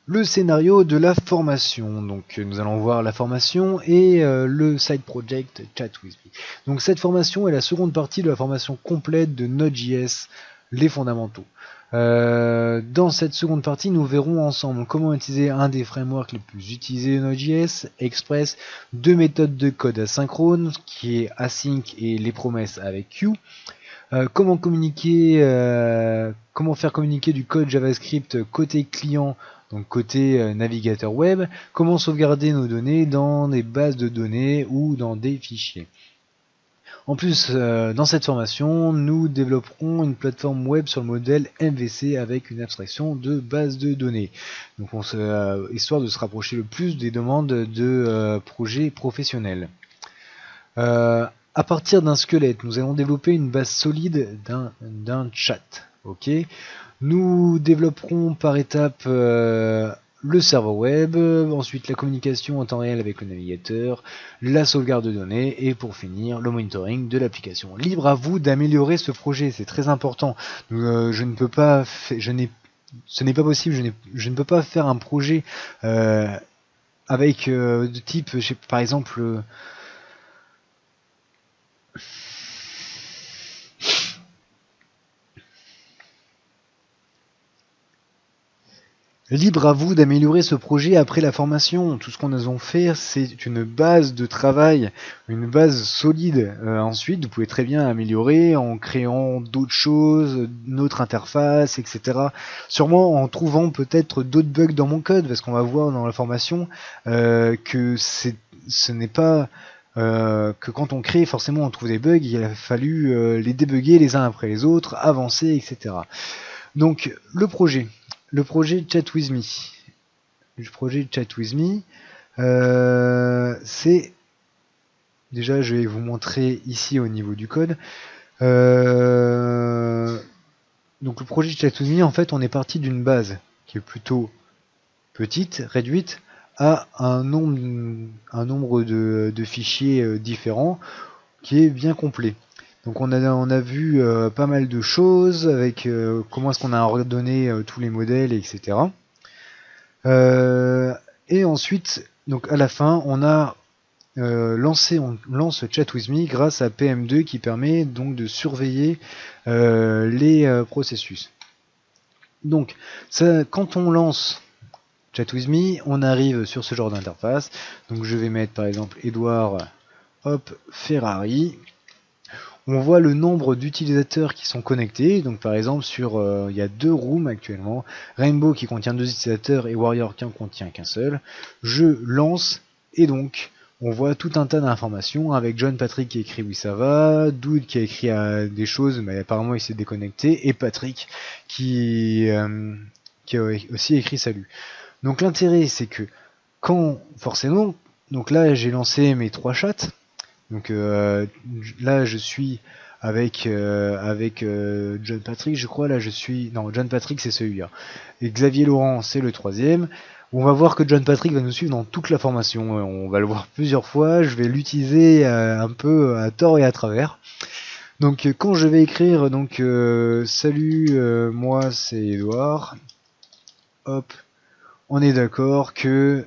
le scénario de la formation. Donc nous allons voir la formation et le side project Chat with Me. Donc cette formation est la seconde partie de la formation complète de Node.js, les fondamentaux. Dans cette seconde partie, nous verrons ensemble comment utiliser un des frameworks les plus utilisés de Node.js, Express, deux méthodes de code asynchrone, qui est async et les promesses avec Q. Comment faire communiquer du code JavaScript côté client, donc côté navigateur web, comment sauvegarder nos données dans des bases de données ou dans des fichiers. En plus, dans cette formation, nous développerons une plateforme web sur le modèle MVC avec une abstraction de base de données. Donc histoire de se rapprocher le plus des demandes de projets professionnels. À partir d'un squelette, nous allons développer une base solide d'un chat. Ok. Nous développerons par étapes le serveur web, ensuite la communication en temps réel avec le navigateur, la sauvegarde de données et pour finir le monitoring de l'application. Libre à vous d'améliorer ce projet, c'est très important. Je ne peux pas, ce n'est pas possible, je ne peux pas faire un projet avec de type, par exemple. Libre à vous d'améliorer ce projet après la formation. Tout ce qu'on a fait, c'est une base de travail, une base solide. Ensuite, vous pouvez très bien améliorer en créant d'autres choses, notre interface, etc. Sûrement en trouvant peut-être d'autres bugs dans mon code, parce qu'on va voir dans la formation que ce n'est pas que quand on crée, forcément on trouve des bugs, il a fallu les débugger les uns après les autres, avancer, etc. Donc le projet Chat with Me. Le projet Chat with Me, c'est déjà, je vais vous montrer ici au niveau du code. Donc le projet Chat with Me, en fait, on est parti d'une base qui est plutôt petite, réduite, à un nombre de fichiers différents qui est bien complet. Donc on a vu pas mal de choses avec comment est-ce qu'on a ordonné tous les modèles, etc. Et ensuite, donc à la fin, on lance Chat with Me grâce à PM2 qui permet donc de surveiller les processus. Donc quand on lance Chat with Me, on arrive sur ce genre d'interface. Donc je vais mettre par exemple Edouard Ferrari. On voit le nombre d'utilisateurs qui sont connectés. Donc par exemple il y a 2 rooms actuellement, Rainbow qui contient 2 utilisateurs et Warrior qui en contient qu'un seul. Je lance et donc on voit tout un tas d'informations avec John Patrick qui écrit oui ça va, Dude qui a écrit des choses mais apparemment il s'est déconnecté, et Patrick qui a aussi écrit salut. Donc l'intérêt c'est que quand forcément, donc là j'ai lancé mes 3 chats. Donc là je suis avec John Patrick, je crois. Là je suis, non, John Patrick c'est celui-là, et Xavier Laurent c'est le troisième. On va voir que John Patrick va nous suivre dans toute la formation, on va le voir plusieurs fois, je vais l'utiliser un peu à tort et à travers. Donc quand je vais écrire donc salut, moi c'est Edouard, hop, on est d'accord que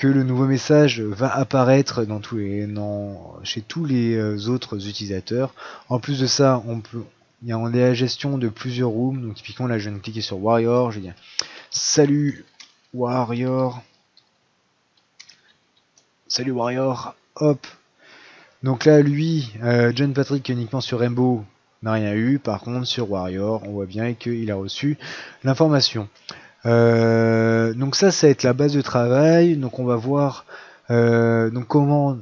le nouveau message va apparaître chez tous les autres utilisateurs. En plus de ça, il y a la gestion de plusieurs rooms. Donc typiquement là, je viens de cliquer sur Warrior, je vais dire salut Warrior, hop. Donc là, lui, John Patrick uniquement sur Rainbow n'a rien eu. Par contre, sur Warrior, on voit bien qu'il a reçu l'information. Donc ça va être la base de travail. Donc on va voir donc comment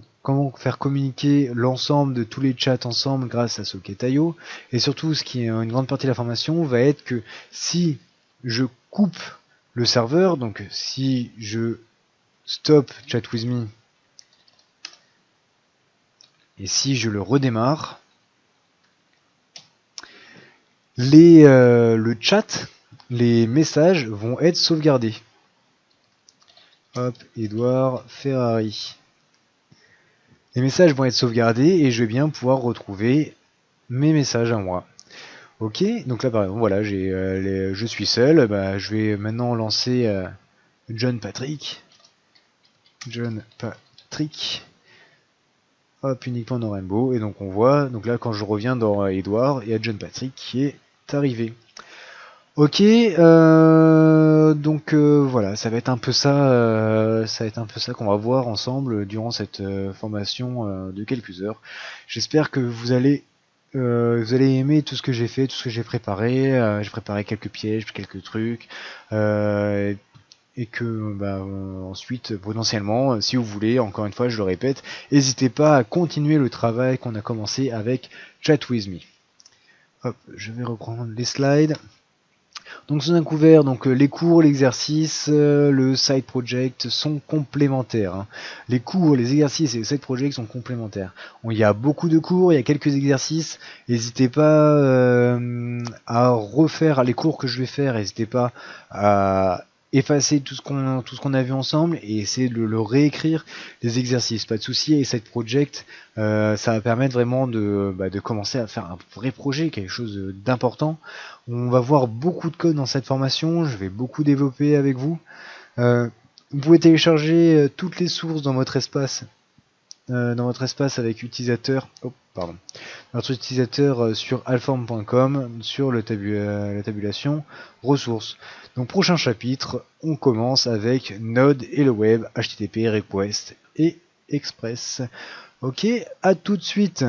faire communiquer l'ensemble de tous les chats ensemble grâce à Socket.io. Et surtout, ce qui est une grande partie de la formation va être que si je coupe le serveur, donc si je stop Chat with Me et si je le redémarre, le chat, les messages vont être sauvegardés. Hop, Edouard Ferrari. Les messages vont être sauvegardés et je vais bien pouvoir retrouver mes messages à moi. Ok, donc là par exemple, voilà, je suis seul, bah, je vais maintenant lancer John Patrick. John Patrick. Hop, uniquement dans Rainbow. Et donc on voit, donc là quand je reviens dans Edward, il y a John Patrick qui est arrivé. Ok, donc voilà, ça va être un peu ça qu'on va voir ensemble durant cette formation de quelques heures. J'espère que vous allez aimer tout ce que j'ai fait, tout ce que j'ai préparé. J'ai préparé quelques pièges, quelques trucs, euh, et que bah, ensuite, potentiellement, si vous voulez, encore une fois, je le répète, n'hésitez pas à continuer le travail qu'on a commencé avec Chat With Me. Hop, je vais reprendre les slides. Donc sous un couvert, donc les cours, l'exercice, le side project sont complémentaires, hein. Les cours, les exercices et le side project sont complémentaires. Il y a beaucoup de cours, il y a quelques exercices. N'hésitez pas à refaire les cours que je vais faire. N'hésitez pas à effacer tout ce qu'on a vu ensemble et essayer de le réécrire, les exercices. Pas de souci. Et side project, ça va permettre vraiment de commencer à faire un vrai projet, quelque chose d'important. On va voir beaucoup de code dans cette formation, je vais beaucoup développer avec vous. Vous pouvez télécharger toutes les sources dans votre espace avec utilisateur, notre utilisateur sur alform.com sur la tabulation ressources. Donc prochain chapitre, on commence avec Node et le web, HTTP, request et Express. Ok, à tout de suite.